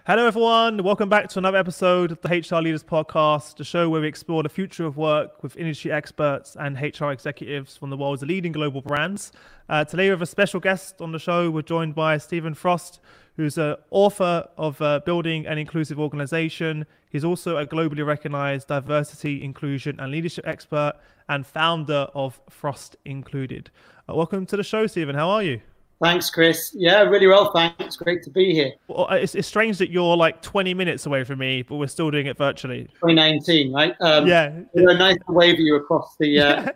Hello, everyone. Welcome back to another episode of the HR Leaders Podcast, the show where we explore the future of work with industry experts and HR executives from the world's leading global brands. Today, we have a special guest on the show. We're joined by Stephen Frost, who's an author of Building an Inclusive Organization. He's also a globally recognized diversity, inclusion, and leadership expert and founder of Frost Included. Welcome to the show, Stephen. How are you? Thanks, Chris. Yeah, really well, thanks. Great to be here. Well, it's strange that you're like 20 minutes away from me, but we're still doing it virtually. 2019, right? Yeah. Nice to wave you across the.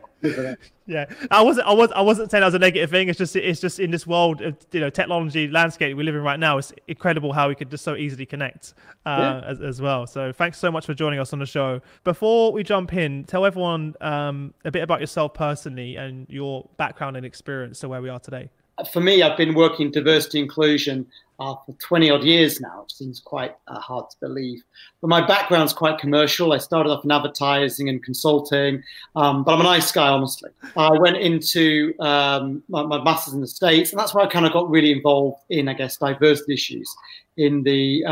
Yeah. I wasn't saying that was a negative thing. It's just in this world of technology landscape we live in right now. It's incredible how we could just so easily connect as well. So thanks so much for joining us on the show. Before we jump in, tell everyone a bit about yourself personally and your background and experience to where we are today. For me, I've been working diversity inclusion for 20 odd years now, which seems quite hard to believe. But my background's quite commercial. I started off in advertising and consulting, but I'm a nice guy, honestly. I went into my master's in the States, and that's where I kind of got really involved in, I guess, diversity issues in the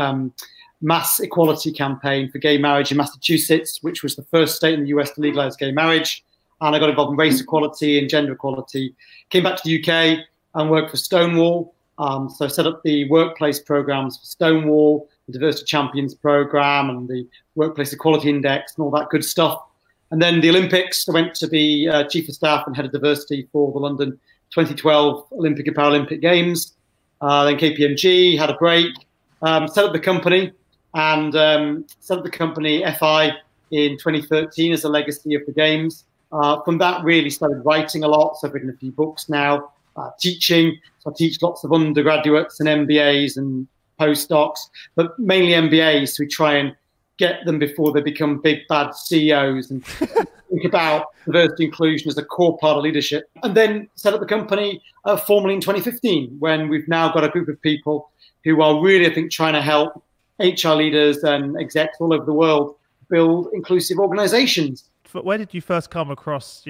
mass equality campaign for gay marriage in Massachusetts, which was the first state in the US to legalize gay marriage. And I got involved in race equality and gender equality. Came back to the UK and worked for Stonewall. So I set up the workplace programs for Stonewall, the Diversity Champions program and the Workplace Equality Index and all that good stuff. And then the Olympics, I went to be Chief of Staff and Head of Diversity for the London 2012 Olympic and Paralympic Games. Then KPMG, had a break, set up the company and set up the company FI in 2013 as a legacy of the Games. From that, really started writing a lot. So I've written a few books now. Teaching, so I teach lots of undergraduates and MBAs and postdocs, but mainly MBAs. So we try and get them before they become big bad CEOs and think about diversity inclusion as a core part of leadership. And then set up the company formally in 2015, when we've now got a group of people who are really, I think, trying to help HR leaders and execs all over the world build inclusive organizations. Where did you first come across,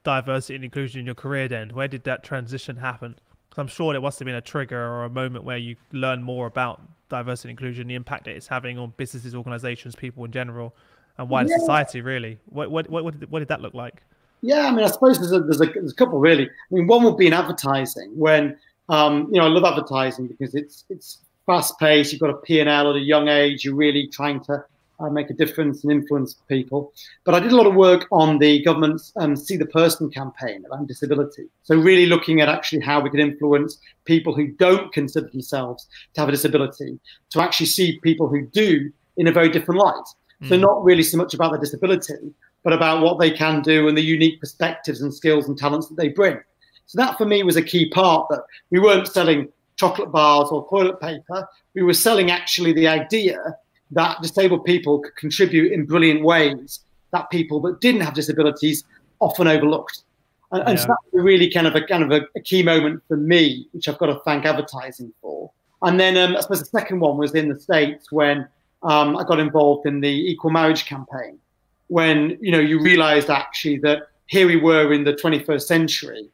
diversity and inclusion in your career then? Where did that transition happen? Because I'm sure there must have been a trigger or a moment where you learn more about diversity and inclusion, the impact that it's having on businesses, organizations, people in general, and wider society, really. What did that look like? Yeah, I mean, I suppose there's a couple, really. I mean, one would be in advertising when, I love advertising because it's fast-paced, you've got a P&L at a young age, you're really trying to make a difference and influence people. But I did a lot of work on the government's See the Person campaign around disability. So really looking at actually how we can influence people who don't consider themselves to have a disability, to actually see people who do in a very different light. So not really so much about their disability, but about what they can do and the unique perspectives and skills and talents that they bring. So that for me was a key part, that we weren't selling chocolate bars or toilet paper. We were selling actually the idea that disabled people could contribute in brilliant ways that people that didn't have disabilities often overlooked. And so that was really kind of a key moment for me, which I've got to thank advertising for. And then I suppose the second one was in the States when I got involved in the equal marriage campaign, when, you realized actually that here we were in the 21st century,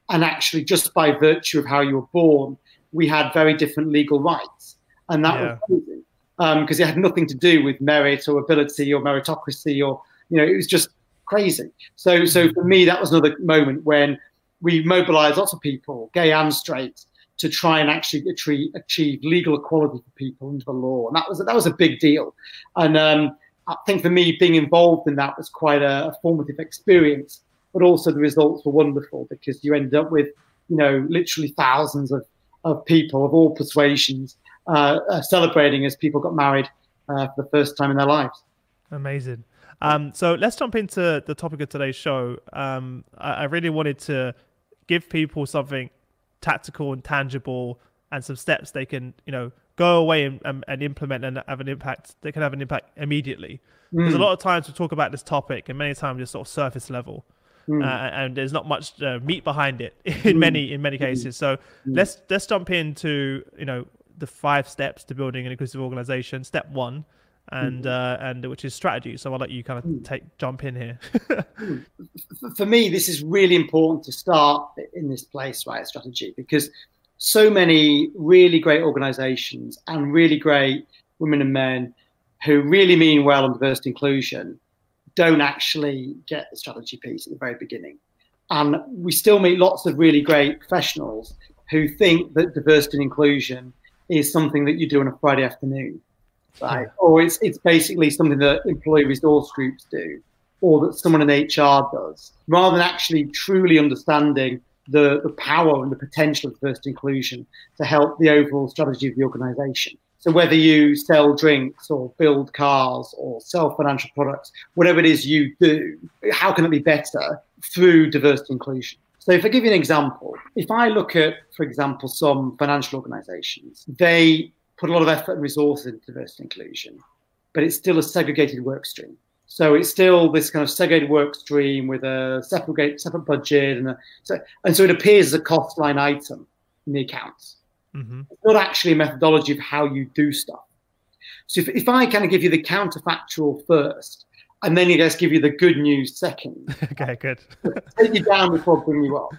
and actually just by virtue of how you were born, we had very different legal rights. And that was crazy. Because it had nothing to do with merit or ability or meritocracy or, it was just crazy. So for me, that was another moment when we mobilized lots of people, gay and straight, to try and actually achieve legal equality for people under the law. And that was a big deal. And I think for me, being involved in that was quite a formative experience, but also the results were wonderful because you ended up with, literally thousands of people of all persuasions celebrating as people got married for the first time in their lives. Amazing. So let's jump into the topic of today's show. I really wanted to give people something tactical and tangible and some steps they can, go away and implement and have an impact. They can have an impact immediately. Because a lot of times we talk about this topic and many times it's sort of surface level. And there's not much meat behind it in many cases. So let's jump into, the 5 steps to building an inclusive organization. Step 1, and which is strategy. So I'll let you kind of jump in here. For me, this is really important to start in this place, right? Strategy, because so many really great organizations and really great women and men who really mean well on diversity inclusion don't actually get the strategy piece at the very beginning. And we still meet lots of really great professionals who think that diversity and inclusion is something that you do on a Friday afternoon, right? Yeah. Or it's basically something that employee resource groups do, or that someone in HR does, rather than actually truly understanding the power and the potential of diversity and inclusion to help the overall strategy of the organization. So whether you sell drinks or build cars or sell financial products, whatever it is you do, how can it be better through diversity and inclusion? So if I give you an example, if I look at, for example, some financial organizations, they put a lot of effort and resources into diversity and inclusion, but it's still a segregated work stream. So it's still this kind of segregated work stream with a separate budget. And so it appears as a cost line item in the accounts. Mm-hmm. It's not actually a methodology of how you do stuff. So if I kind of give you the counterfactual first, and then I guess give you the good news second. Okay, good. Take you down before bringing you up.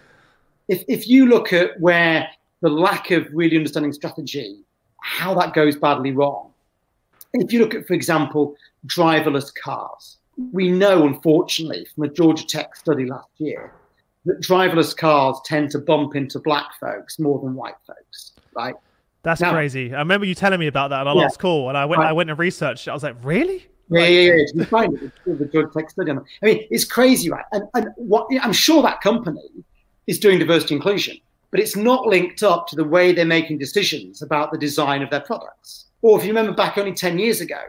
If you look at where the lack of really understanding strategy, how that goes badly wrong. If you look at, for example, driverless cars, we know, unfortunately, from a Georgia Tech study last year, that driverless cars tend to bump into black folks more than white folks, right? That's crazy. I remember you telling me about that on our last call, and I went and researched it. I was like, really? Yeah. You find it with the Georgia Tech study. I mean, it's crazy, right? And what I'm sure that company is doing diversity inclusion, but it's not linked up to the way they're making decisions about the design of their products. Or if you remember back only 10 years ago,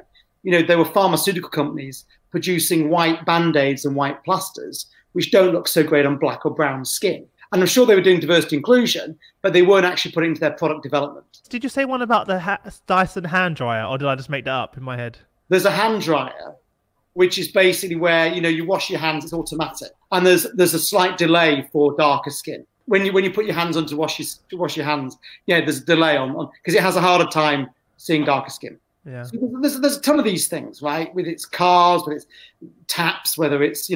there were pharmaceutical companies producing white Band-Aids and white plasters, which don't look so great on black or brown skin. And I'm sure they were doing diversity inclusion, but they weren't actually putting into their product development. Did you say one about the Dyson hand dryer, or did I just make that up in my head? There's a hand dryer, which is basically where, you wash your hands, it's automatic. And there's a slight delay for darker skin. When you put your hands on to wash your hands, there's a delay on because it has a harder time seeing darker skin. Yeah. So there's a ton of these things, right? With its cars, with its taps, whether it's,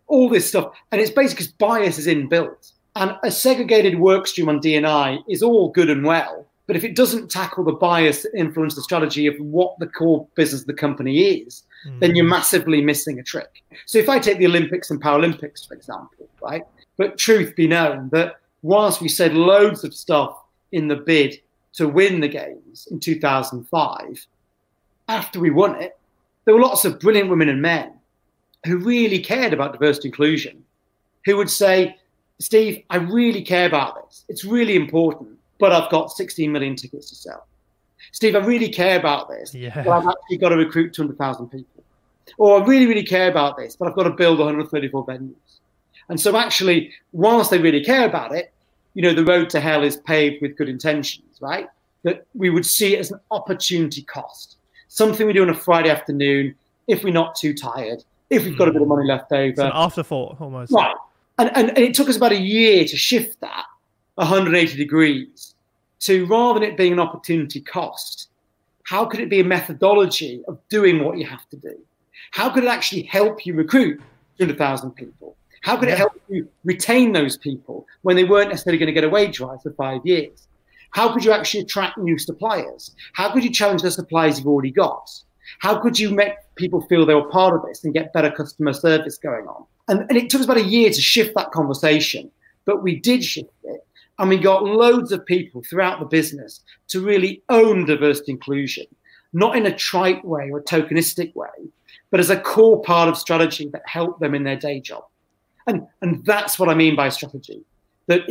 all this stuff. And it's basically because bias is inbuilt. And a segregated work stream on D&I is all good and well. But if it doesn't tackle the bias that influences the strategy of what the core business of the company is, then you're massively missing a trick. So if I take the Olympics and Paralympics, for example, right? But truth be known that whilst we said loads of stuff in the bid to win the games in 2005, after we won it, there were lots of brilliant women and men who really cared about diversity inclusion, who would say, Steve, I really care about this. It's really important, but I've got 16 million tickets to sell. Steve, I really care about this, but I've actually got to recruit 200,000 people. Or I really, really care about this, but I've got to build 134 venues. And so actually, whilst they really care about it, the road to hell is paved with good intentions, right? That we would see it as an opportunity cost. Something we do on a Friday afternoon, if we're not too tired, if we've got a bit of money left over. It's an afterthought, almost. Right. And it took us about a year to shift that 180 degrees to, rather than it being an opportunity cost, how could it be a methodology of doing what you have to do? How could it actually help you recruit 200,000 people? How could it help you retain those people when they weren't necessarily going to get a wage rise for 5 years? How could you actually attract new suppliers? How could you challenge the suppliers you've already got? How could you make people feel they were part of this and get better customer service going on? And it took us about a year to shift that conversation, but we did shift it. And we got loads of people throughout the business to really own diversity inclusion, not in a trite way or a tokenistic way, but as a core part of strategy that helped them in their day job. And that's what I mean by strategy. That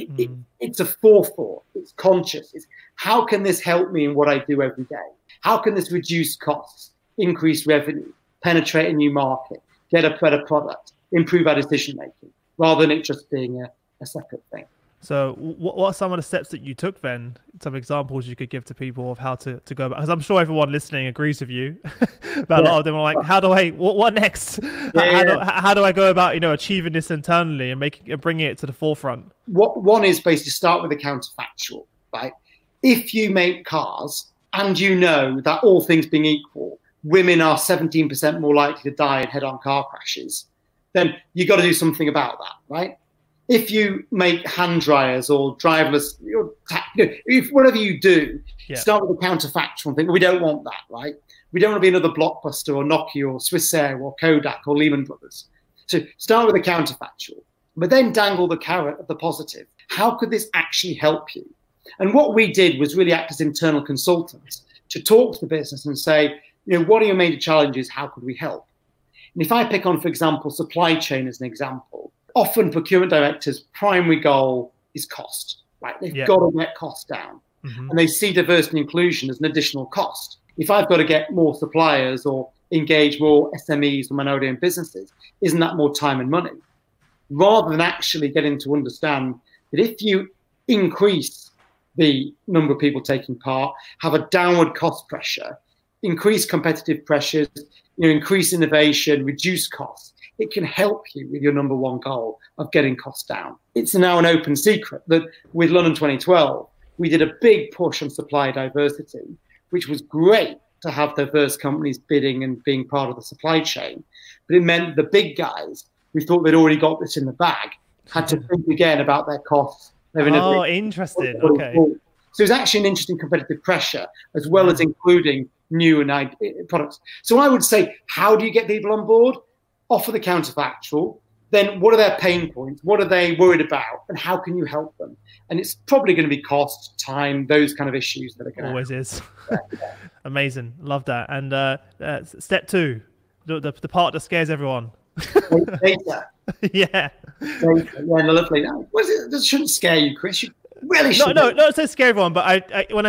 it's a forethought, it's conscious. It's how can this help me in what I do every day? How can this reduce costs, increase revenue, penetrate a new market, get a better product, improve our decision making, rather than it just being a separate thing. So what are some of the steps that you took then? Some examples you could give to people of how to go about, because I'm sure everyone listening agrees with you, but a lot of them are like, what next? How do I go about, achieving this internally and bringing it to the forefront? One is basically start with the counterfactual, right? If you make cars and you know that all things being equal, women are 17% more likely to die in head-on car crashes, then you've got to do something about that, right? If you make hand dryers or driverless, if whatever you do, start with a counterfactual and think, well, we don't want that, right? We don't want to be another Blockbuster or Nokia or Swissair or Kodak or Lehman Brothers. So start with a counterfactual, but then dangle the carrot of the positive. How could this actually help you? And what we did was really act as internal consultants to talk to the business and say, what are your major challenges? How could we help? And if I pick on, for example, supply chain as an example, often procurement directors' primary goal is cost, right? They've got to get costs down. And they see diversity and inclusion as an additional cost. If I've got to get more suppliers or engage more SMEs or minority-owned businesses, isn't that more time and money? Rather than actually getting to understand that if you increase the number of people taking part, have a downward cost pressure, increase competitive pressures, increase innovation, reduce costs, it can help you with your number one goal of getting costs down. It's now an open secret that with London 2012, we did a big push on supply diversity, which was great to have diverse companies bidding and being part of the supply chain. But it meant the big guys who thought they'd already got this in the bag had to think again about their costs. Oh, interesting. Okay. So it's actually an interesting competitive pressure, as well as including new and products. So I would say, how do you get people on board? Offer the counterfactual. Then what are their pain points? What are they worried about? And how can you help them? And it's probably going to be cost, time, those kind of issues that are going to always is. Amazing. Love that. And step 2, the part that scares everyone. Data. Yeah. Data. Yeah, lovely. This shouldn't scare you, Chris. You really should. No, not to scare everyone, but when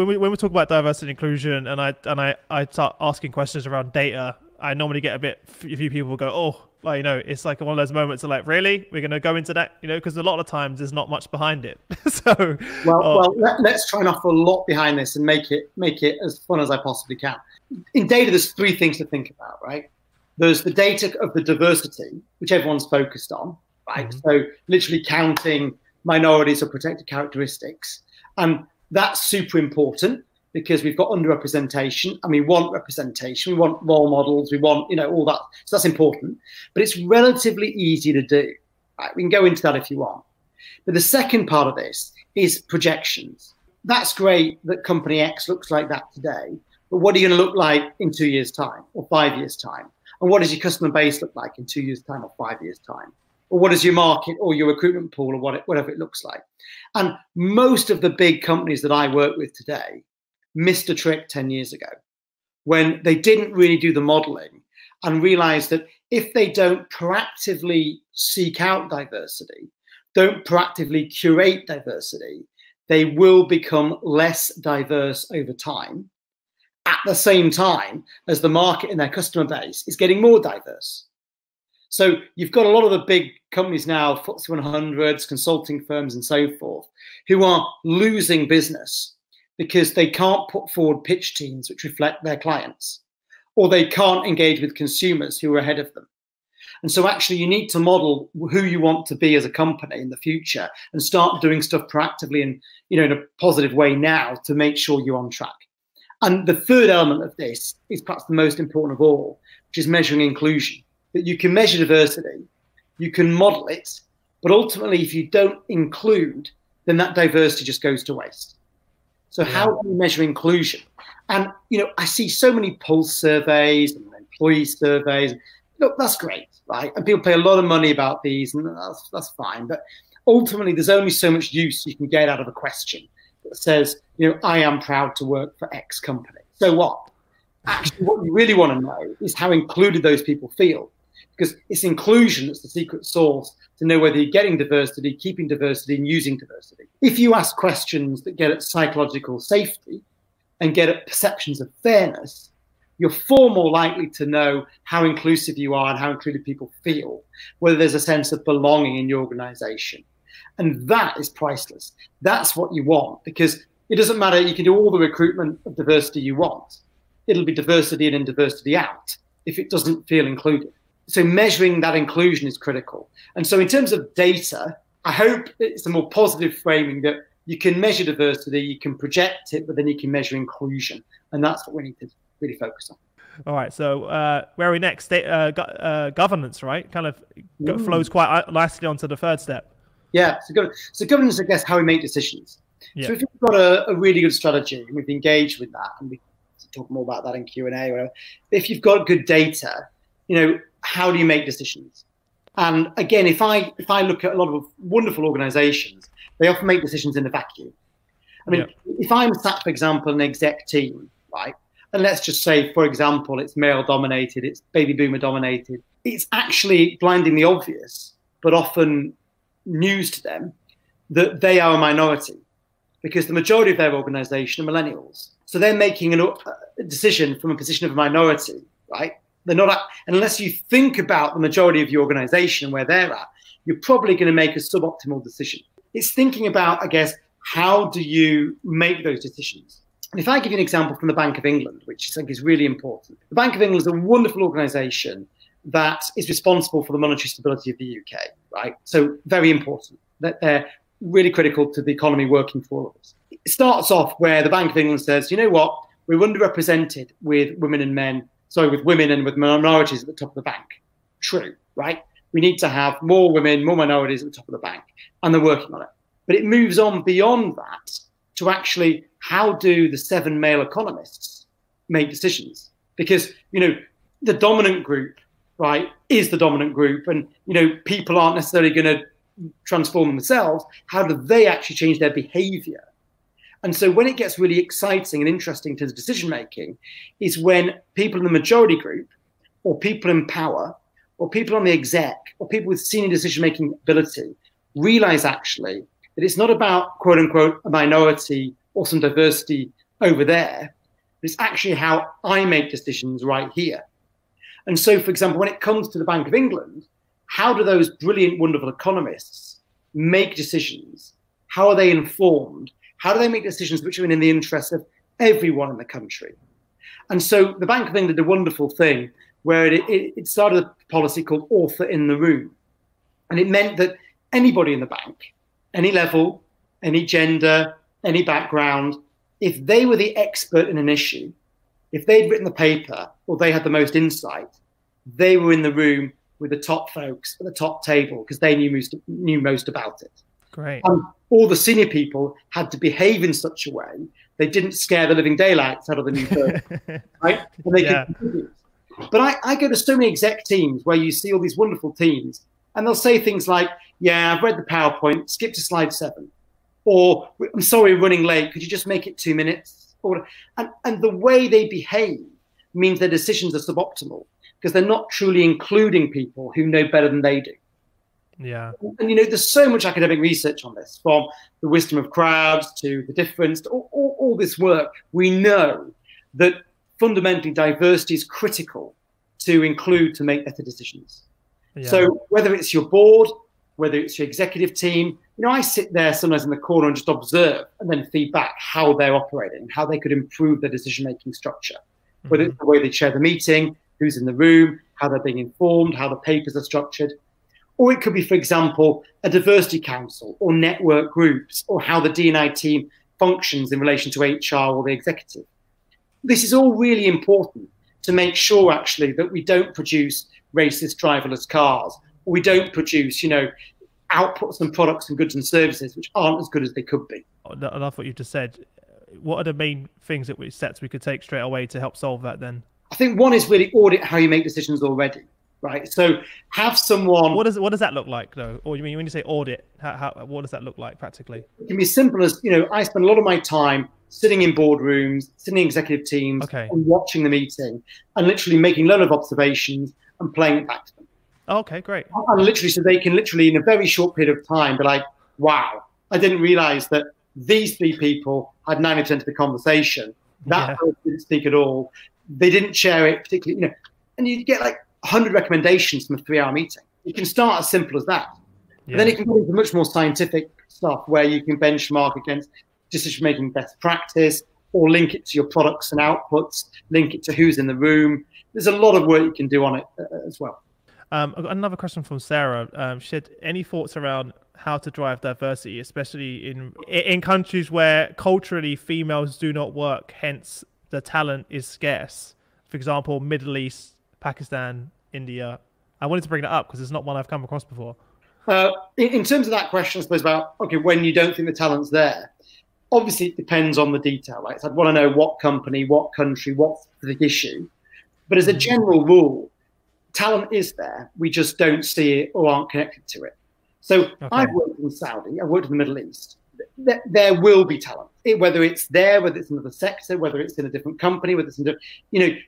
we talk about diversity and inclusion, and I start asking questions around data, I normally get a few people go, oh, well, it's like one of those moments of like, really, we're going to go into that, because a lot of times there's not much behind it. So, let's try and offer a lot behind this and make it as fun as I possibly can. In data, there's 3 things to think about, right? There's the data of the diversity, which everyone's focused on, right? So literally counting minorities or protected characteristics. And that's super important because we've got underrepresentation and we want representation. We want role models. We want, all that. So that's important. But it's relatively easy to do. Right? We can go into that if you want. But the second part of this is projections. That's great that company X looks like that today. But what are you going to look like in 2 years' time or 5 years' time? And what does your customer base look like in 2 years' time or 5 years' time? Or what does your market or your recruitment pool or whatever it looks like? And most of the big companies that I work with today missed a trick 10 years ago when they didn't really do the modeling and realized that if they don't proactively seek out diversity, don't proactively curate diversity, they will become less diverse over time at the same time as the market and their customer base is getting more diverse. So you've got a lot of the big companies now, FTSE 100s, consulting firms and so forth, who are losing business because they can't put forward pitch teams which reflect their clients, or they can't engage with consumers who are ahead of them. And so actually you need to model who you want to be as a company in the future and start doing stuff proactively and in a positive way now to make sure you're on track. And the third element of this is perhaps the most important of all, which is measuring inclusion. That you can measure diversity, you can model it, but ultimately if you don't include, then that diversity just goes to waste. So how do you measure inclusion? And I see so many pulse surveys and employee surveys. Look, that's great, right? And people pay a lot of money about these, and that's fine. But ultimately, there's only so much use you can get out of a question that says, I am proud to work for X company. So what? Actually, what you really want to know is how included those people feel. Because it's inclusion that's the secret sauce to know whether you're getting diversity, keeping diversity, and using diversity. If you ask questions that get at psychological safety and get at perceptions of fairness, you're far more likely to know how inclusive you are and how included people feel, whether there's a sense of belonging in your organization. And that is priceless. That's what you want, because it doesn't matter. You can do all the recruitment of diversity you want. It'll be diversity in and diversity out if it doesn't feel included. So measuring that inclusion is critical. And so in terms of data, I hope it's a more positive framing that you can measure diversity, you can project it, but then you can measure inclusion. And that's what we need to really focus on. All right. So where are we next? Governance, right? Kind of flows quite nicely onto the third step. Yeah. So governance, I guess, how we make decisions. Yeah. So if you've got a really good strategy, and we've engaged with that, and we talk more about that in Q&A or whatever. If you've got good data, how do you make decisions? And again, if I look at a lot of wonderful organizations, they often make decisions in a vacuum. I mean, if I'm sat, for example, an exec team, right, and let's just say, for example, it's male dominated, it's baby boomer dominated, it's actually blindingly obvious, but often news to them, that they are a minority, because the majority of their organization are millennials. So they're making a decision from a position of a minority, right? They're not, unless you think about the majority of your organization and where they're at, you're probably going to make a suboptimal decision. It's thinking about, I guess, how do you make those decisions? And if I give you an example from the Bank of England, which I think is really important. The Bank of England is a wonderful organization that is responsible for the monetary stability of the UK, right? So very important that they're really critical to the economy working for all of us. It starts off where the Bank of England says, you know what, we're underrepresented with women and men, with women and with minorities at the top of the bank. True, right? We need to have more women, more minorities at the top of the bank, and they're working on it. But it moves on beyond that to actually, how do the 7 male economists make decisions? Because, the dominant group, right, is the dominant group, and, people aren't necessarily going to transform themselves. How do they actually change their behavior? And so when it gets really exciting and interesting to the decision making is when people in the majority group, or people in power, or people on the exec, or people with senior decision making ability realize actually that it's not about, quote unquote, a minority or some diversity over there, but it's actually how I make decisions right here. And so, for example, when it comes to the Bank of England, how do those brilliant, wonderful economists make decisions? How are they informed? How do they make decisions which are in the interest of everyone in the country? And so the Bank of England did a wonderful thing where it started a policy called author in the room. And it meant that anybody in the bank, any level, any gender, any background, if they were the expert in an issue, if they'd written the paper or they had the most insight, they were in the room with the top folks at the top table because they knew most about it. Great. All the senior people had to behave in such a way they didn't scare the living daylights out of the new person, right? And they could contribute. But I go to so many exec teams where you see all these wonderful teams, and they'll say things like, "Yeah, I've read the PowerPoint. Skip to slide 7," or "I'm sorry, running late. Could you just make it 2 minutes?" And the way they behave means their decisions are suboptimal because they're not truly including people who know better than they do. Yeah. And there's so much academic research on this, from the wisdom of crowds to the difference to all this work. We know that fundamentally diversity is critical to include to make better decisions. Yeah. So whether it's your board, whether it's your executive team, I sit there sometimes in the corner and just observe and then feedback how they're operating, how they could improve their decision-making structure, whether it's the way they chair the meeting, who's in the room, how they're being informed, how the papers are structured. Or it could be, for example, a diversity council or network groups, or how the D&I team functions in relation to HR or the executive. This is all really important to make sure, actually, that we don't produce racist driverless cars, or we don't produce, outputs and products and goods and services which aren't as good as they could be. I love what you just said. What are the main things steps we could take straight away to help solve that then? I think one is really audit how you make decisions already. Right, so have someone. What does that look like, though? Or when you say audit, what does that look like practically? It can be as simple as I spend a lot of my time sitting in boardrooms, sitting in executive teams, and watching the meeting, and literally making a lot of observations and playing it back to them. Oh, okay, great. And literally, so they can literally in a very short period of time be like, "Wow, I didn't realize that these 3 people had 90% of the conversation. That person didn't speak at all. They didn't share it particularly." And you get like 100 recommendations from a 3-hour meeting. You can start as simple as that. Yeah. Then it can go into much more scientific stuff where you can benchmark against decision-making best practice, or link it to your products and outputs, link it to who's in the room. There's a lot of work you can do on it as well. I've got another question from Sarah. She had any thoughts around how to drive diversity, especially in countries where culturally females do not work, hence the talent is scarce. For example, Middle East, Pakistan, India. I wanted to bring that up because it's not one I've come across before. In terms of that question, I suppose about, okay, when you don't think the talent's there, obviously it depends on the detail, right? So I'd want to know what company, what country, what specific issue. But as a general rule, talent is there. We just don't see it or aren't connected to it. So I've worked in Saudi, I've worked in the Middle East. There will be talent, whether it's there, whether it's in another sector, whether it's in a different company, whether it's in,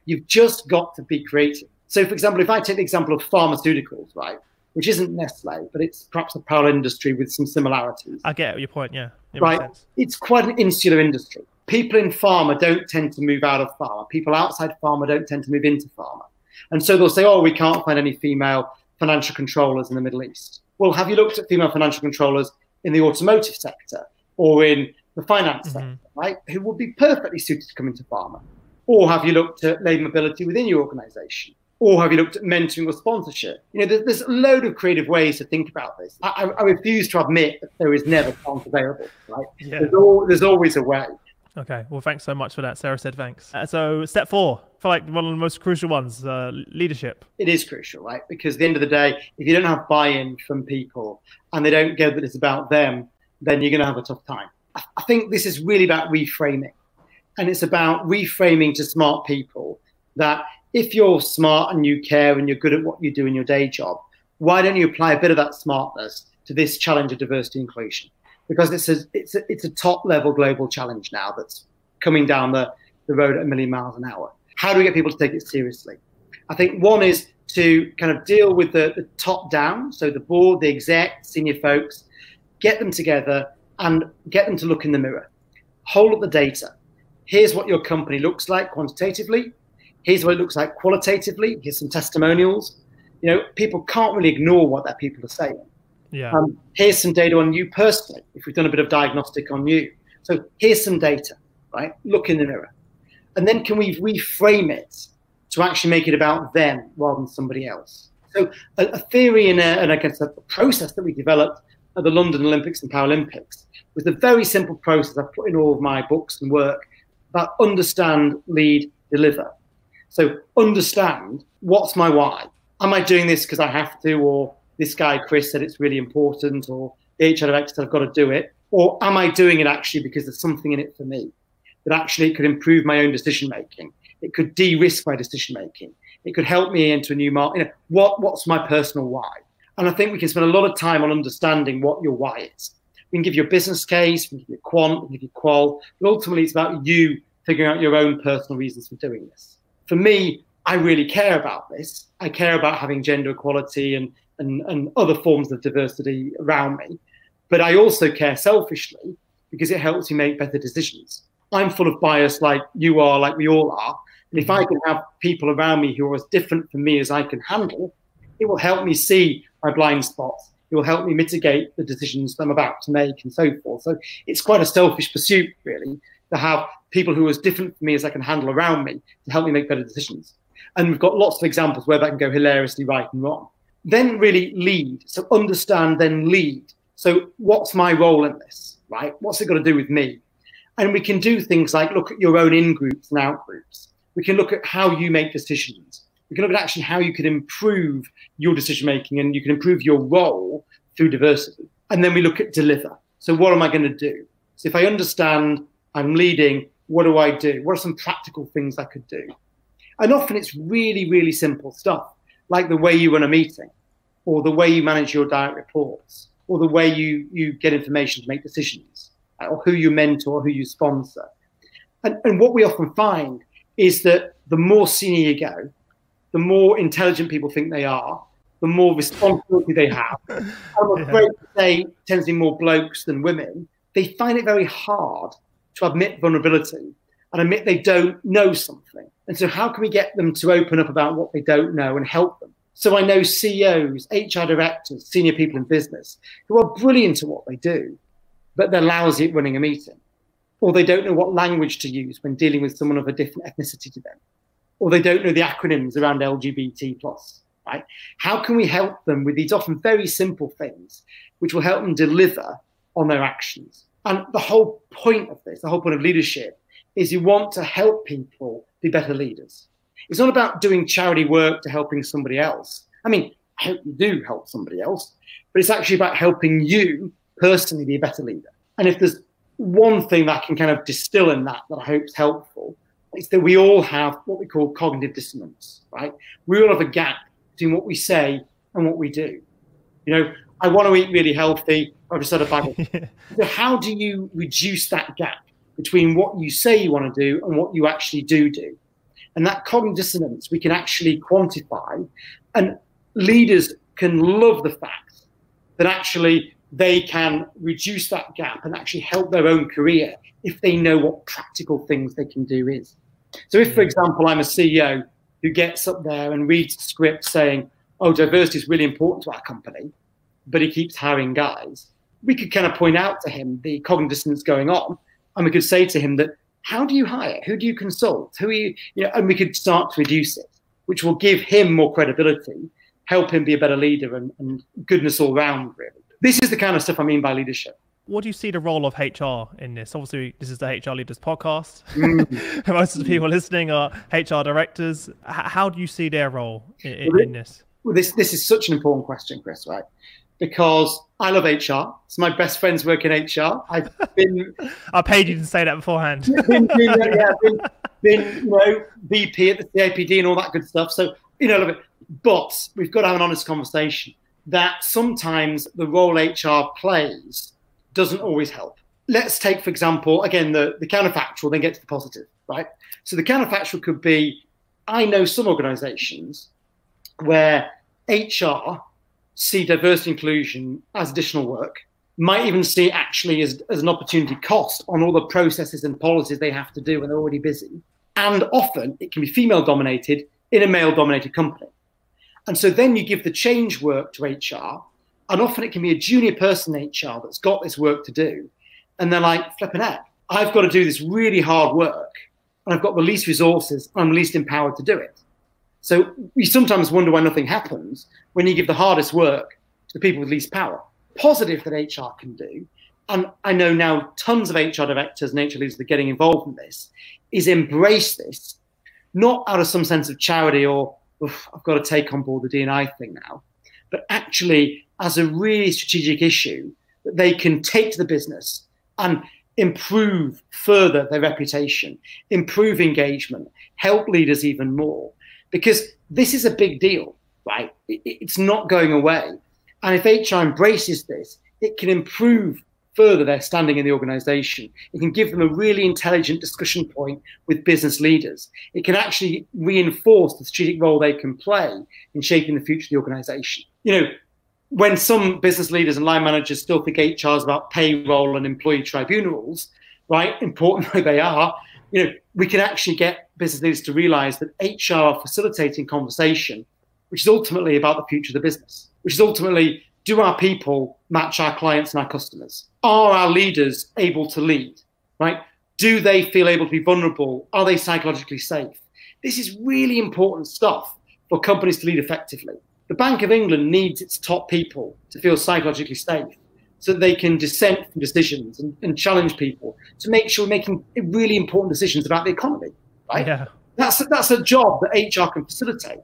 you've just got to be creative. So, for example, if I take the example of pharmaceuticals, right, which isn't Nestle, but it's perhaps a parallel industry with some similarities. I get your point, yeah. Right, it's quite an insular industry. People in pharma don't tend to move out of pharma. People outside pharma don't tend to move into pharma. And so they'll say, oh, we can't find any female financial controllers in the Middle East. Well, have you looked at female financial controllers in the automotive sector or in the finance sector, right, who would be perfectly suited to come into pharma? Or have you looked at labour mobility within your organisation? Or have you looked at mentoring or sponsorship? There's a load of creative ways to think about this. I refuse to admit that there is never talent available, right? Yeah. There's always a way. Okay, well, thanks so much for that. Sarah said thanks. So step 4, I feel like one of the most crucial ones, leadership. It is crucial, right? Because at the end of the day, if you don't have buy-in from people and they don't get that it's about them, then you're going to have a tough time. I think this is really about reframing. And it's about reframing to smart people that if you're smart and you care and you're good at what you do in your day job, why don't you apply a bit of that smartness to this challenge of diversity and inclusion? Because it's a top-level global challenge now that's coming down the road at 1 million miles an hour. How do we get people to take it seriously? I think one is to kind of deal with the top-down, so the board, the exec, senior folks, get them together and get them to look in the mirror. Hold up the data. Here's what your company looks like quantitatively. Here's what it looks like qualitatively. Here's some testimonials. People can't really ignore what their people are saying. Yeah. Here's some data on you personally, if we've done a bit of diagnostic on you. So here's some data, right? Look in the mirror. And then can we reframe it to actually make it about them rather than somebody else? So a theory and I guess a process that we developed at the London Olympics and Paralympics was a very simple process I've put in all of my books and work about understand, lead, deliver. So understand, what's my why? Am I doing this because I have to, or this guy, Chris, said it's really important, or the HR director said I've got to do it? Or am I doing it actually because there's something in it for me, that actually it could improve my own decision-making? It could de-risk my decision-making. It could help me into a new market. What's my personal why? And I think we can spend a lot of time on understanding what your why is. We can give you a business case, we can give you a quant, we can give you qual, but ultimately it's about you figuring out your own personal reasons for doing this. For me, I really care about this. I care about having gender equality and other forms of diversity around me. But I also care selfishly because it helps me make better decisions. I'm full of bias like you are, like we all are. And if I can have people around me who are as different from me as I can handle, it will help me see my blind spots. It will help me mitigate the decisions I'm about to make and so forth. So it's quite a selfish pursuit, really, to have people who are as different from me as I can handle around me to help me make better decisions. And we've got lots of examples where that can go hilariously right and wrong. Then really lead. So understand, then lead. So what's my role in this, right? What's it got to do with me? And we can do things like look at your own in-groups and out-groups. We can look at how you make decisions. We can look at actually how you can improve your decision-making and you can improve your role through diversity. And then we look at deliver. So what am I going to do? So if I understand I'm leading, what do I do? What are some practical things I could do? And often it's really, really simple stuff, like the way you run a meeting, or the way you manage your direct reports, or the way you get information to make decisions, or who you mentor, who you sponsor. And what we often find is that the more senior you go, the more intelligent people think they are, the more responsibility they have. I'm afraid to say tends to be more blokes than women. They find it very hard to admit vulnerability and admit they don't know something. And so how can we get them to open up about what they don't know and help them? So I know CEOs, HR directors, senior people in business who are brilliant at what they do, but they're lousy at running a meeting. Or they don't know what language to use when dealing with someone of a different ethnicity to them. Or they don't know the acronyms around LGBT+, right? How can we help them with these often very simple things, which will help them deliver on their actions? And the whole point of this, the whole point of leadership, is you want to help people be better leaders. It's not about doing charity work to helping somebody else. I mean, I hope you do help somebody else, but it's actually about helping you personally be a better leader. And if there's one thing that I can kind of distill in that I hope is helpful, it's that we all have what we call cognitive dissonance, right? We all have a gap between what we say and what we do. You know, I want to eat really healthy. I've just had a bag. So how do you reduce that gap between what you say you want to do and what you actually do? And that cognitive dissonance we can actually quantify, and leaders can love the fact that actually they can reduce that gap and actually help their own career if they know what practical things they can do is. So if, for example, I'm a CEO who gets up there and reads the script saying, oh, diversity is really important to our company, but he keeps hiring guys, we could kind of point out to him the cognitive dissonance going on, and we could say to him that, how do you hire? Who do you consult? Who are you? You know, and we could start to reduce it, which will give him more credibility, help him be a better leader, and goodness all round, really. This is the kind of stuff I mean by leadership. What do you see the role of HR in this? Obviously, this is the HR Leaders podcast. Most of the people listening are HR directors. How do you see their role in this? Well, this is such an important question, Chris, right? Because I love HR. It's my best friends work in HR. I've been... I paid you to say that beforehand. been VP at the CIPD and all that good stuff. So, I love it. But we've got to have an honest conversation that sometimes the role HR plays doesn't always help. Let's take, for example, again, the counterfactual, then get to the positive, right? So the counterfactual could be, I know some organizations where HR see diversity inclusion as additional work, might even see it actually as an opportunity cost on all the processes and policies they have to do when they're already busy. And often it can be female dominated in a male dominated company. And so then you give the change work to HR, and often it can be a junior person in HR that's got this work to do. And they're like, flipping heck, I've got to do this really hard work, and I've got the least resources, and I'm least empowered to do it. So we sometimes wonder why nothing happens when you give the hardest work to the people with least power. Positive that HR can do, and I know now tons of HR directors and HR leaders that are getting involved in this, is embrace this, not out of some sense of charity or, I've got to take on board the D&I thing now, but actually as a really strategic issue that they can take to the business and improve further their reputation, improve engagement, help leaders even more. Because this is a big deal, right? It's not going away. And if HR embraces this, it can improve further their standing in the organization. It can give them a really intelligent discussion point with business leaders. It can actually reinforce the strategic role they can play in shaping the future of the organization. When some business leaders and line managers still think HR is about payroll and employee tribunals, right, important though they are, we can actually get business leaders to realize that HR are facilitating conversation, which is ultimately about the future of the business, which is ultimately, do our people match our clients and our customers? Are our leaders able to lead, right? Do they feel able to be vulnerable? Are they psychologically safe? This is really important stuff for companies to lead effectively. The Bank of England needs its top people to feel psychologically safe so that they can dissent from decisions and challenge people to make sure we're making really important decisions about the economy, right? Yeah. That's a job that HR can facilitate.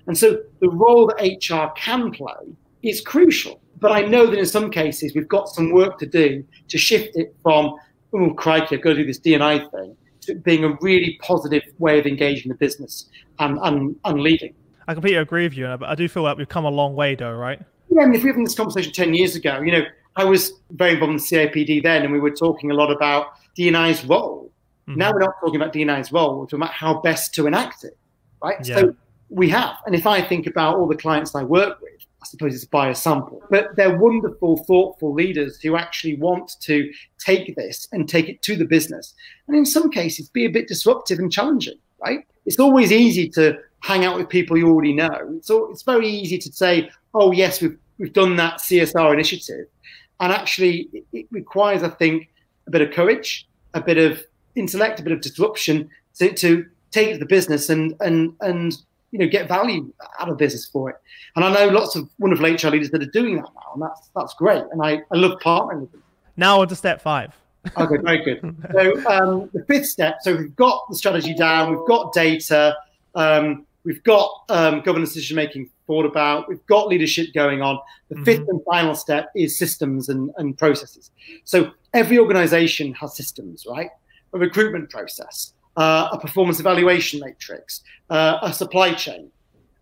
And so the role that HR can play is crucial. But I know that in some cases, we've got some work to do to shift it from, oh, crikey, I've got to do this D&I thing, to being a really positive way of engaging the business and leading. I completely agree with you, but I do feel like we've come a long way though, right? Yeah, I mean, if we were having this conversation 10 years ago, I was very involved in the CIPD then, and we were talking a lot about D&I's role. Mm-hmm. Now we're not talking about D&I's role, we're talking about how best to enact it, right? Yeah. So we have. And if I think about all the clients I work with, I suppose it's by a sample, but they're wonderful, thoughtful leaders who actually want to take this and take it to the business. And in some cases, be a bit disruptive and challenging, right? It's always easy to hang out with people you already know. So it's very easy to say, oh, yes, we've done that CSR initiative. And actually, it requires, I think, a bit of courage, a bit of intellect, a bit of disruption to take it to the business and get value out of business for it. And I know lots of wonderful HR leaders that are doing that now, and that's great. And I love partnering with them. Now on to step 5. Okay, very good. So the 5th step, so we've got the strategy down, we've got data, we've got governance decision-making thought about. We've got leadership going on. The fifth and final step is systems and processes. So every organization has systems, right? A recruitment process, a performance evaluation matrix, a supply chain.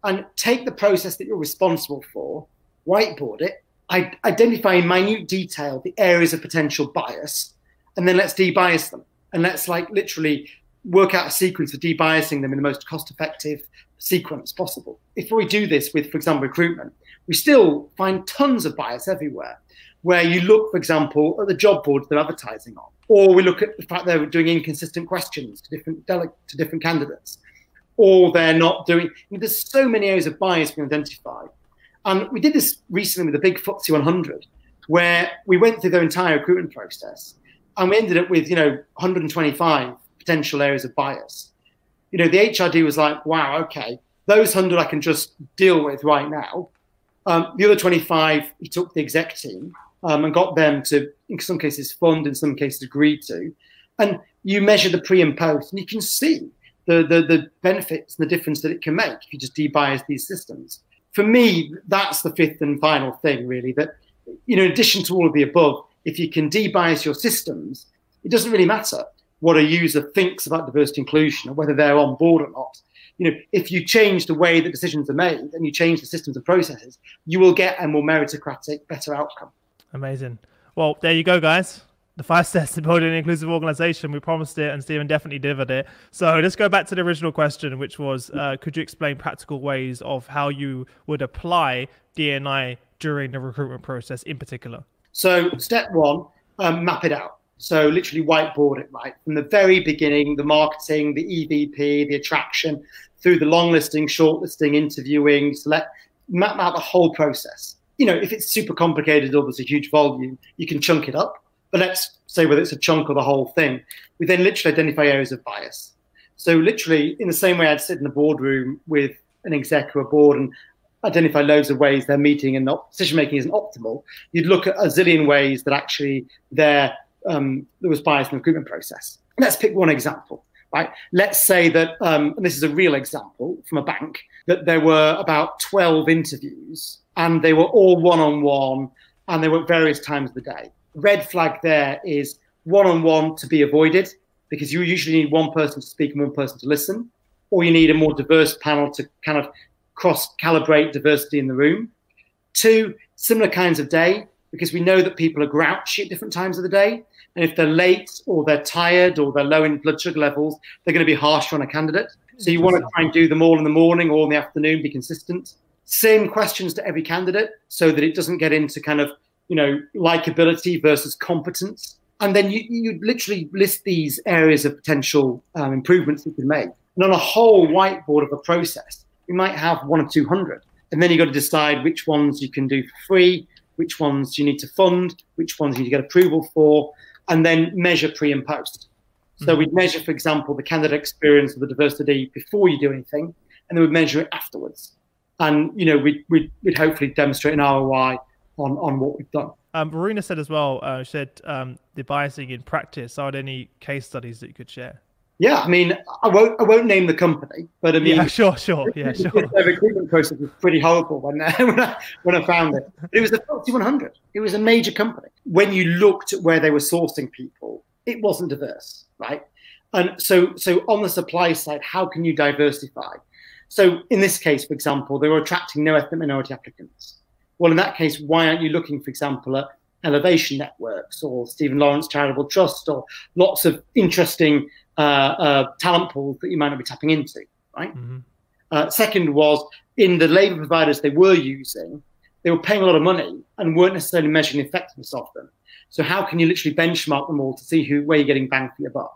And take the process that you're responsible for, whiteboard it, identify in minute detail the areas of potential bias, and then let's de-bias them. And let's like literally work out a sequence for de-biasing them in the most cost-effective sequence possible. If we do this with, for example, recruitment, we still find tons of bias everywhere, where you look, for example, at the job boards they're advertising on, or we look at the fact they're doing inconsistent questions to different candidates, or they're not doing. I mean, there's so many areas of bias being identified. And we did this recently with the big FTSE 100, where we went through their entire recruitment process, and we ended up with 125 potential areas of bias. The HRD was like, wow, okay, those 100 I can just deal with right now. The other 25, he took the exec team and got them to, in some cases, fund, in some cases, agree to. And you measure the pre and post, and you can see the benefits and the difference that it can make if you just de-bias these systems. For me, that's the fifth and final thing, really, that, in addition to all of the above, if you can de-bias your systems, it doesn't really matter what a user thinks about diversity inclusion or whether they're on board or not. If you change the way that decisions are made and you change the systems and processes, you will get a more meritocratic, better outcome. Amazing. Well, there you go, guys. The 5 steps to building an inclusive organization. We promised it, and Stephen definitely delivered it. So let's go back to the original question, which was, could you explain practical ways of how you would apply D&I during the recruitment process in particular? So step 1, map it out. So literally whiteboard it, right? From the very beginning, the marketing, the EVP, the attraction, through the long listing, short listing, interviewing, map out the whole process. If it's super complicated or there's a huge volume, you can chunk it up. But let's say whether it's a chunk or the whole thing. We then literally identify areas of bias. So literally, in the same way I'd sit in the boardroom with an exec or a board and identify loads of ways their meeting and decision-making isn't optimal, you'd look at a zillion ways that actually there was bias in the recruitment process. Let's pick one example, right? Let's say that, and this is a real example from a bank, that there were about 12 interviews and they were all one-on-one and they were at various times of the day. Red flag there is one-on-one to be avoided, because you usually need one person to speak and one person to listen, or you need a more diverse panel to kind of cross-calibrate diversity in the room. 2, similar kinds of day, because we know that people are grouchy at different times of the day. And if they're late or they're tired or they're low in blood sugar levels, they're going to be harsher on a candidate. So you want to try and do them all in the morning or in the afternoon, be consistent. Same questions to every candidate so that it doesn't get into kind of, likability versus competence. And then you literally list these areas of potential improvements you can make. And on a whole whiteboard of a process, you might have 100 or 200. And then you've got to decide which ones you can do for free, which ones you need to fund, which ones you need to get approval for, and then measure pre and post. So we'd measure, for example, the candidate experience of the diversity before you do anything, and then we'd measure it afterwards. And, we'd hopefully demonstrate an ROI on what we've done. Marina said as well, she said the biasing in practice. Are there any case studies that you could share? Yeah, I mean, I won't name the company, but I mean, yeah, sure. The recruitment process was pretty horrible when I found it. But it was the FTSE 100. It was a major company. When you looked at where they were sourcing people, it wasn't diverse, right? And so on the supply side, how can you diversify? So in this case, for example, they were attracting no ethnic minority applicants. Well, in that case, why aren't you looking, for example, at Elevation Networks or Stephen Lawrence Charitable Trust or lots of interesting talent pools that you might not be tapping into, right? Second was, in the labour providers they were using, they were paying a lot of money and weren't necessarily measuring the effectiveness of them. So how can you literally benchmark them all to see where you're getting bang for your buck?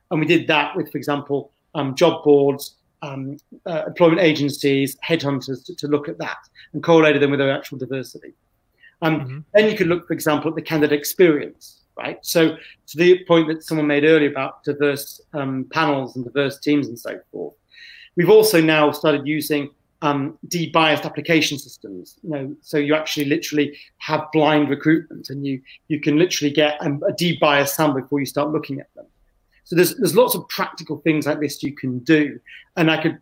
And we did that with, for example, job boards, employment agencies, headhunters to look at that and correlated them with their actual diversity. Then you could look, for example, at the candidate experience, right? So to the point that someone made earlier about diverse panels and diverse teams and so forth, we've also now started using de-biased application systems. So you actually literally have blind recruitment, and you can literally get a de-biased sample before you start looking at them. So there's lots of practical things like this you can do, and I could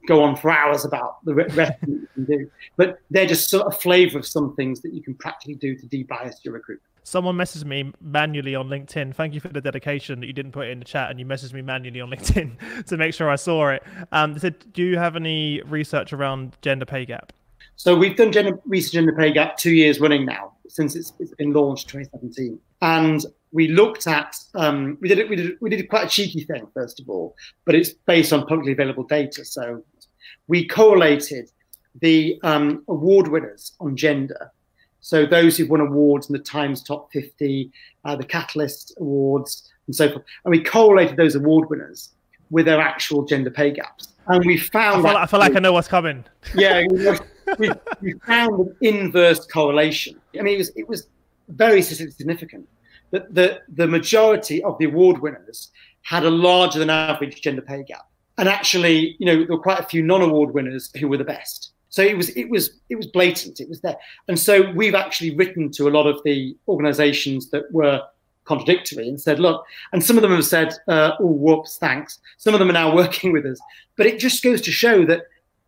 go on for hours about the rest of what you can do. But they're just sort of a flavor of some things that you can practically do to de-bias your recruitment. Someone messaged me manually on LinkedIn. Thank you for the dedication that you didn't put it in the chat, and you messaged me manually on LinkedIn to make sure I saw it. They said, do you have any research around gender pay gap? So we've done research in the pay gap 2 years running now, since it's been launched 2017. And we looked at, we did quite a cheeky thing, first of all, but it's based on publicly available data. So we correlated the award winners on gender. So those who've won awards in the Times Top 50, the Catalyst Awards, and so forth. And we correlated those award winners with their actual gender pay gaps. And we found I feel like I know what's coming. Yeah, we found an inverse correlation. I mean, it was very significant that the majority of the award winners had a larger than average gender pay gap. And actually, there were quite a few non-award winners who were the best. So it was blatant. It was there. And so we've actually written to a lot of the organizations that were contradictory and said, look, and some of them have said, oh, whoops, thanks. Some of them are now working with us. But it just goes to show that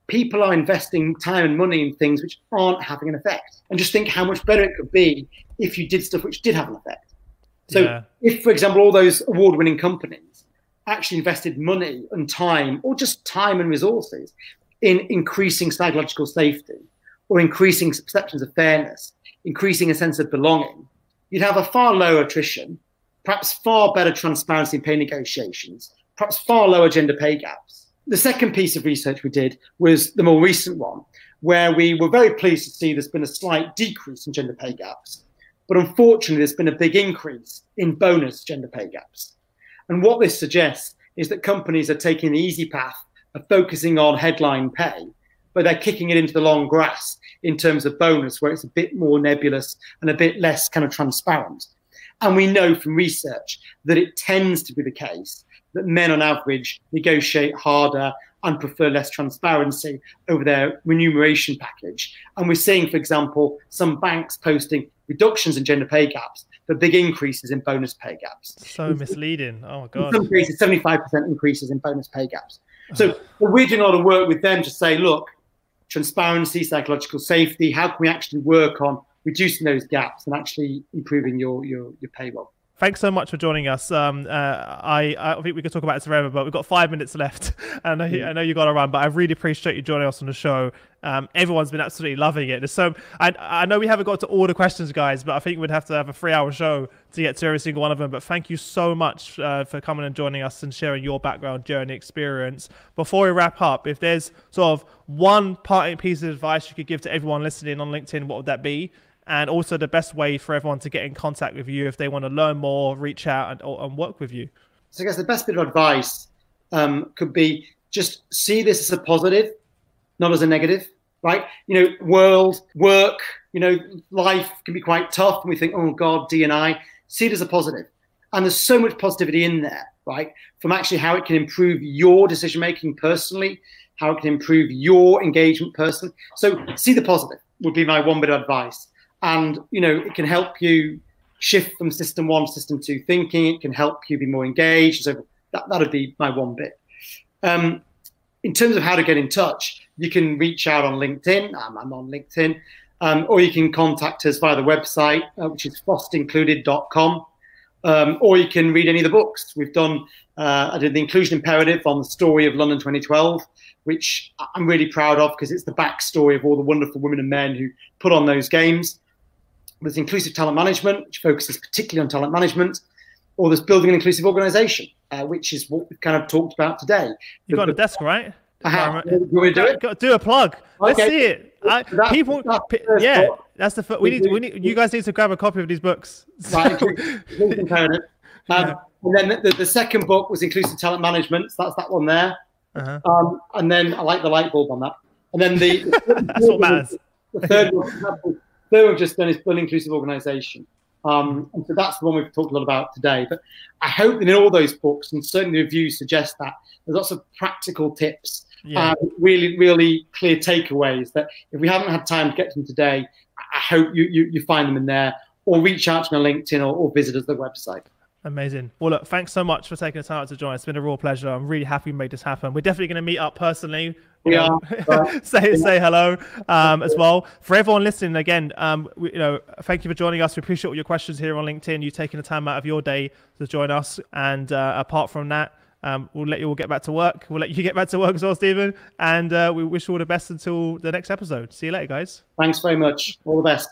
people are investing time and money in things which aren't having an effect. And just think how much better it could be if you did stuff which did have an effect. So if, for example, all those award-winning companies actually invested money and time, or just time and resources, in increasing psychological safety, or increasing perceptions of fairness, increasing a sense of belonging, you'd have a far lower attrition, perhaps far better transparency in pay negotiations, perhaps far lower gender pay gaps. The second piece of research we did was the more recent one, where we were very pleased to see there's been a slight decrease in gender pay gaps. But unfortunately, there's been a big increase in bonus gender pay gaps. And what this suggests is that companies are taking the easy path of focusing on headline pay, but they're kicking it into the long grass in terms of bonus, where it's a bit more nebulous and a bit less kind of transparent. And we know from research that it tends to be the case that men on average negotiate harder and prefer less transparency over their remuneration package. And we're seeing, for example, some banks posting reductions in gender pay gaps, but big increases in bonus pay gaps. So misleading. Oh my God. In some cases, 75% increases in bonus pay gaps. So we're doing a lot of work with them to say, look, transparency, psychological safety, how can we actually work on reducing those gaps and actually improving your payroll? Thanks so much for joining us. I think we could talk about this forever, but we've got 5 minutes left. And I know you got to run, but I really appreciate you joining us on the show. Everyone's been absolutely loving it. So I know we haven't got to all the questions, guys, but I think we'd have to have a 3-hour show to get to every single one of them. But thank you so much for coming and joining us and sharing your background, journey, experience. Before we wrap up, if there's sort of one parting piece of advice you could give to everyone listening on LinkedIn, what would that be? And also the best way for everyone to get in contact with you if they want to learn more, reach out and work with you. So I guess the best bit of advice could be just see this as a positive, not as a negative, right? Work, life can be quite tough. And we think, oh God, D&I. See it as a positive. And there's so much positivity in there, right? From actually how it can improve your decision-making personally, how it can improve your engagement personally. So see the positive would be my one bit of advice. And, it can help you shift from system 1 to system 2 thinking. It can help you be more engaged. So that would be my one bit. In terms of how to get in touch, you can reach out on LinkedIn. I'm on LinkedIn. Or you can contact us via the website, which is frostincluded.com. Or you can read any of the books. We've done, I did The Inclusion Imperative on the story of London 2012, which I'm really proud of because it's the backstory of all the wonderful women and men who put on those games. There's Inclusive Talent Management, which focuses particularly on talent management, or there's Building an Inclusive Organisation, which is what we've kind of talked about today. You've got a desk, right? I have. You want me to do it? Got to do a plug. Let's see it. That's the. We need. You guys need to grab a copy of these books. Right. And then the second book was Inclusive Talent Management. So that's that one there. And then I like the light bulb on that. And then that's what matters. The third we've just done is Building an Inclusive Organisation. And so that's the one we've talked a lot about today. But I hope that in all those books, and certainly the reviews suggest that, there's lots of practical tips, really, really clear takeaways that if we haven't had time to get to them today, I hope you find them in there, or reach out to me on LinkedIn or visit us at the website. Amazing. Well, look, thanks so much for taking the time out to join. It's been a real pleasure. I'm really happy we made this happen. We're definitely going to meet up personally. Say hello as well. For everyone listening, again, thank you for joining us. We appreciate all your questions here on LinkedIn. You taking the time out of your day to join us. And apart from that, we'll let you all get back to work. We'll let you get back to work as well, Stephen. And we wish you all the best until the next episode. See you later, guys. Thanks very much. All the best.